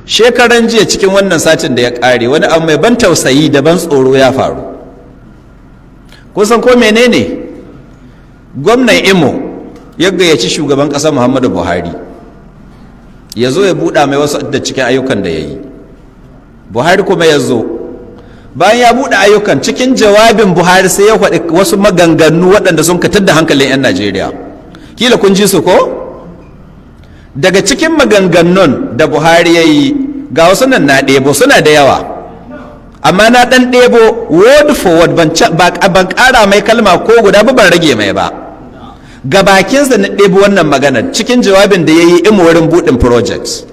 shekaran jiya cikin wannan satin da ya kare wani abu mai ban tausayi da ban tsoro ya faru. Kusan ko menene gwamnan Imo ya gayyaci shugaban ƙasa Muhammadu Buhari ya zo ya buɗa mai wasu da cikin ayyukan da ya yi. Buhari kuma ya zo bayan ya buɗe ayyukan, cikin jawabin Buhari sai ya faɗi wasu maganganu waɗanda sun katar da hankalin 'yan Najeriya. Kila kun ji su ko? Daga cikin maganganun da Buhari ya yi ga wasu nan na ɗebo, suna da yawa, amma na ɗan ɗebo word for word, ban ƙara mai kalma ko guda ba, ban rage mai ba. Ga bakinsa na ɗebo wannan maganar cikin jawabin da ya yi Imo wurin buɗin projects.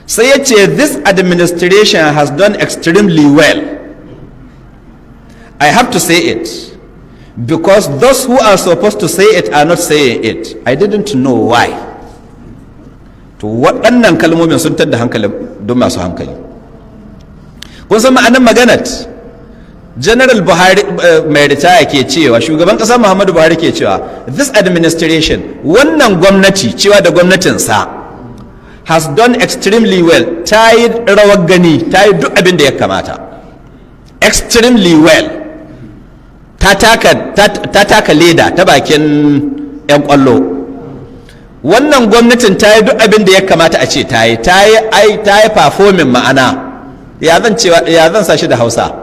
Sai ya ce, this administration has done extremely well. I have to say it because those who are supposed to say it are not saying it. I didn't know why. To waɗannan kalmomin sun tada hankali don masu hankali. Kun san ma'anar maganar? General Buhari mai ritaya ke cewa, shugaban ƙasa Muhammadu Buhari ke cewa, this administration, wannan gwamnati, cewa da gwamnatinsa, has done extremely well. Ta yi rawar gani, ta yi duk abin da ya kamata. Extremely well. Ta taka leda ta bakin 'yan kwallo. Wannan gwamnatin ta yi duk abin da ya kamata a ce ta yi performing, ma'ana ya zan sa shi da Hausa,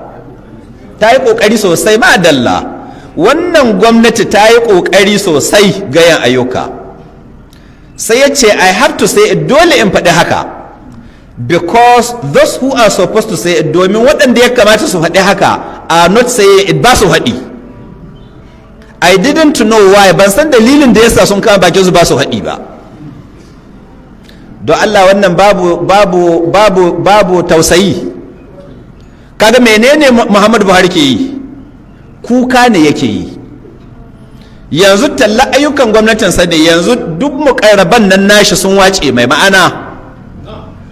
ta yi kokari sosai, ma'adalla. Wannan gwamnati ta yi kokari sosai ga yin ayyuka. Sai ya ce, I have to say it, dole in faɗi haka, because those who are supposed to say it, domin waɗanda ya kamata su faɗi haka are not saying it, ba su faɗi. I didn't know why, ban san dalilin da yasa sun kama bakin su ba su haɗi ba. Don Allah, wannan babu tausayi. Kaga menene Muhammadu Buhari ke yi? Kuka ne yake yi. Yanzu talla ayyukan gwamnatinsa ne, yanzu duk muƙarraban nan nashi sun wace mai, ma'ana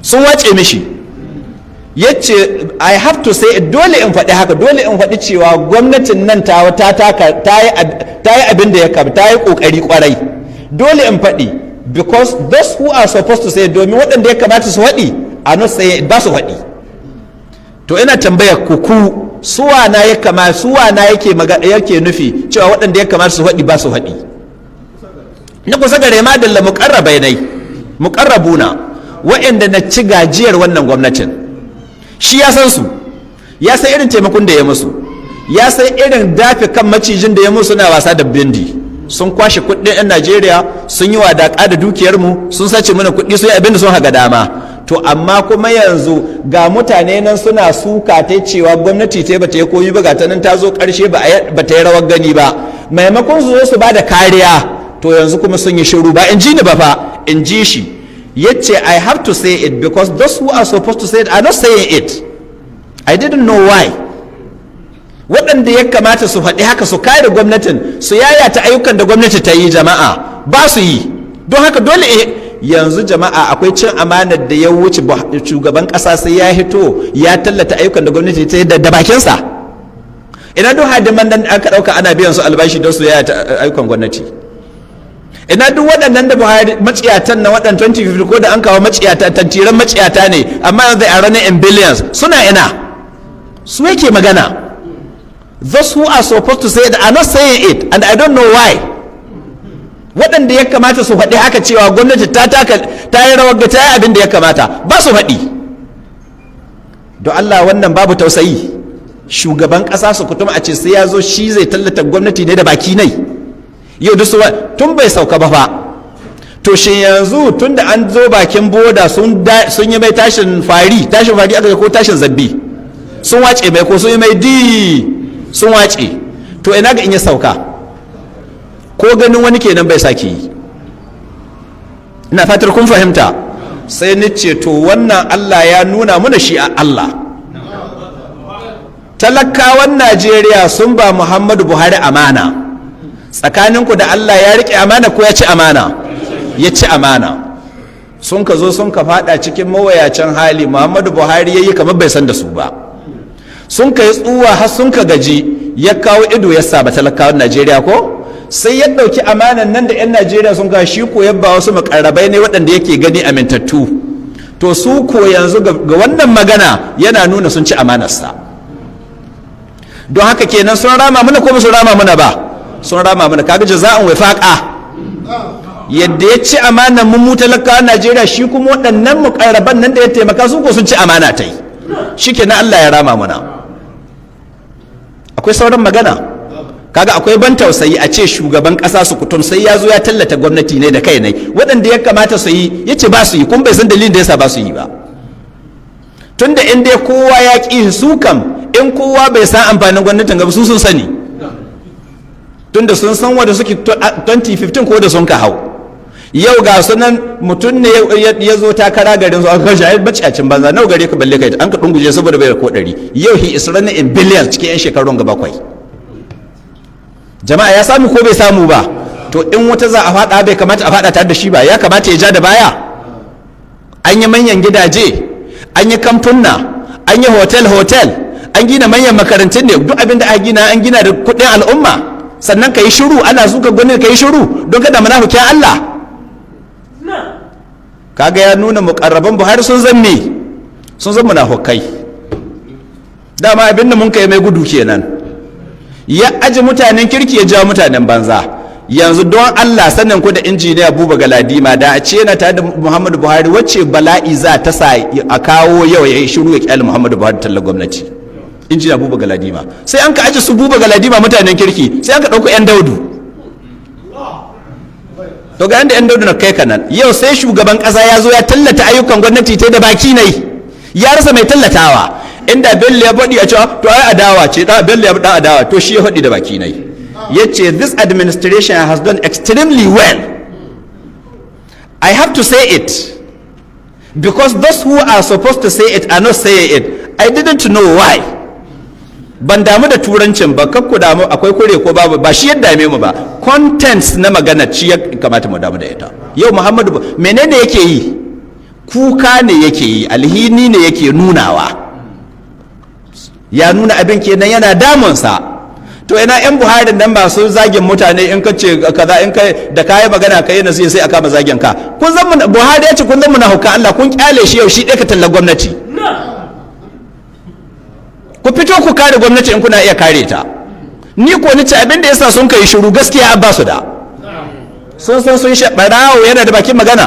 sun wace mishi. Yace, I have to say it, dole in faɗi haka, dole in faɗi cewa gwamnatin nan ta yi abin da ya kama, ta yi ƙoƙari ƙwarai. Dole in faɗi, because those who are supposed to say it, domin waɗanda ya kamata su faɗi are not saying it, ba su faɗi. To ina tambayar ku, suwana yake nufi cewa waɗanda ya kamata su faɗi ba su faɗi. Na kusa gare ma dalla muƙarrabuna waɗanda na ci gajiyar wannan gwamnatin. Shi ya san su, ya san irin taimakon da ya musu, ya san irin dafe kan macijin da ya musu na wasa da bindi. Sun kwashe kuɗin 'yan Najeriya, sun yi wadaƙa da dukiyarmu, sun sace mana kuɗi, sun yi abin da sun haga dama. To amma kuma yanzu ga mutane nan suna suka ta cewa gwamnati ta bata yi koyi ba, ga ta nan ta zo ƙarshe ba ta yi rawar gani ba. Maimakon su zo su ba da kariya, to yanzu kuma sun yi shiru, ba in ji ni ba fa, in ji shi. Yace, I have to say it because those who are supposed to say it are not saying it. I didn't know why. Waɗanda ya kamata su faɗi haka, su kare gwamnatin, su yayata ayyukan da gwamnati ta yi, jama'a ba su yi. Don haka dole yanzu jama'a akwai cin amanar da ya wuce shugaban ƙasa sai ya hito ya tallata ayyukan da gwamnati ta yi da bakinsa. Ina duk hadiman nan aka ɗauka ana biyan su albashi don su yayata ayyukan gwamnati. Ina duk waɗannan da Buhari maciyatan na waɗannan 2050 ko da an kawo maciyata, tantiran maciyata ne, amma yanzu a running in billions, suna ina? Su yake magana. Those who are supposed to say it are not saying it, and I don't know why. Waɗanda ya kamata su faɗi haka cewa gwamnati ta yi rawar ga ta yi abin da ya kamata, ba su faɗi. Don Allah, wannan babu tausayi. Shugaban ƙasa su kutum a ce sai ya zo shi zai tallata gwamnati ne da baki nai. Yau da tun bai sauka ba fa. To shi yanzu tun da an zo bakin boda sun yi mai tashin fari aka ko tashin zabbi, sun wace mai ko sun yi mai sun wace. To ina ga in ya sauka, ko ganin wani kenan bai sake yi. Ina fatar kun fahimta. Sai ni ce, to wannan Allah ya nuna mana shi a Allah. Talakawan Najeriya sun ba Muhammadu Buhari amana. Tsakaninku da Allah ya riƙe amana ko ya ci amana? Ya ci amana. Sun ka zo sun ka fada cikin mawayacin hali, Muhammadu Buhari ya yi kamar bai san da su ba. Sun ka yi tsuwa har sun ka gaji, ya kawo ido ya saba talakawan Najeriya ko? Sai ya ɗauki amanan nan da 'yan Najeriya sun kawo, shi ko yabba wasu makarrabai ne waɗanda yake gani amintattu. to su ko yanzu ga wannan magana yana nuna sun ci amanarsa. Don haka kenan sun rama mana ko sun rama mana ba? Sun rama mana. Kaga jaza'an wifaqa, yadda ya ci amanar mu talakawa Najeriya, shi kuma waɗannan muƙarraban nan da ya taimaka su ko sun ci amana ta yi, shi kenan Allah ya rama mana. Akwai sauran magana. Kaga akwai ban tausayi a ce shugaban ƙasa su kutum sai ya zo ya tallata gwamnati ne da kai ne, waɗanda ya kamata su yi ya ce ba su yi, kuma bai san dalilin da yasa ba su yi ba. Tunda in dai kowa ya ƙi su kam, in kowa bai san amfanin gwamnatin gaba su sun sani, tunda sun san wanda suke 2015 ko da sun ka hau. Yau ga sunan mutum ne ya zo takara garin su aka kashe ai bacacin banza, nawa gare ka balle kai an ka dunguje saboda bai da ko 100. Yau he is running in billions cikin yan shekarun ga bakwai. Jama'a ya samu ko bai samu ba? To in wata za a fada bai kamata a fada tare da shi ba, ya kamata ya ja da baya. An yi manyan gidaje, an yi kamfunna, an yi hotel, an gina manyan makarantun ne, duk abin da aka gina an gina da kuɗin al'umma, sannan ka yi shiru, ana zuka gwamnati ka yi shiru don kada munafikin Allah. Kaga ya nuna muƙarraban Buhari sun zan munafukai. Dama abin da mun kai mai gudu kenan. Ya aji mutanen kirki ya jawo mutanen banza. Yanzu don Allah sanin ku da injiniya Buba Galadima da a ce yana tare da Muhammadu Buhari, wacce bala'i za ta sa a kawo yau ya yi shiru ya kyale Muhammadu Buhari tallar gwamnati. Injiniya Buba Galadima sai an ka aji su Buba Galadima mutanen kirki, sai an ka ɗauko 'yan daudu. To ga yanda 'yan daudu na kai kanan, yau sai shugaban ƙasa ya zo ya tallata ayyukan gwamnati ta da baki ne, ya rasa mai tallatawa. Inda Bello ya faɗi a cewa to ai adawa ce, Bello ya ɗan adawa, to shi ya faɗi da baki ne. Ya ce this administration has done extremely well. I have to say it because those who are supposed to say it are not saying it. I didn't know why. Ban damu da turancin ba, kakku damu akwai kure ko babu, ba shi yadda dame mu ba. Contents na magana ci ya kamata mu damu da ita. Yau Muhammadu menene yake yi? Kuka ne yake yi, alhini ne yake nunawa. Ya nuna abin kenan yana damunsa. To ina 'yan Buhari nan ba su zagin mutane, in ka ce kaza, in kai da kayi magana kai na sai a kama zagin ka. Kun zan Buhari ya ce kun zan hauka Allah, kun kyale shi yau shi ɗaya ka talla gwamnati. Ku fito ku kare gwamnati in kuna iya kare ta. Ni ko ni ce abin da yasa sun kai shiru gaskiya ba su da. Sun san sun barawo yana da bakin magana.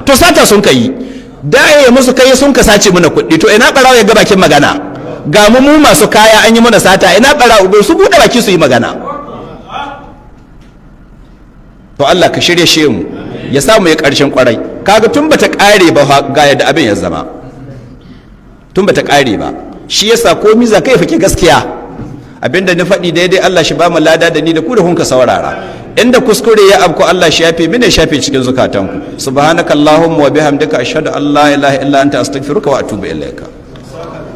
To sata sun kai. Da ya musu kai sun ka sace mana kuɗi, to ina barawo ya ga bakin magana. Ga mu masu kaya an yi mana sata, ina barawo su buɗe baki su yi magana. To Allah ka shirye shi mu, ya samu ya ƙarshen kwarai. Kaga tun bata ƙare ba ga yadda abin ya zama. Tun bata ƙare ba. Shi yasa komi za kai fake gaskiya. Abinda ni faɗi daidai Allah shi ba mu lada da ni da ku da kun ka saurara. Inda kuskure ya abku Allah shi yafe mini, shafe cikin zukatanku. Subhanakallahumma wa bihamdika ashhadu an la ilaha illa anta astaghfiruka wa atubu ilaika.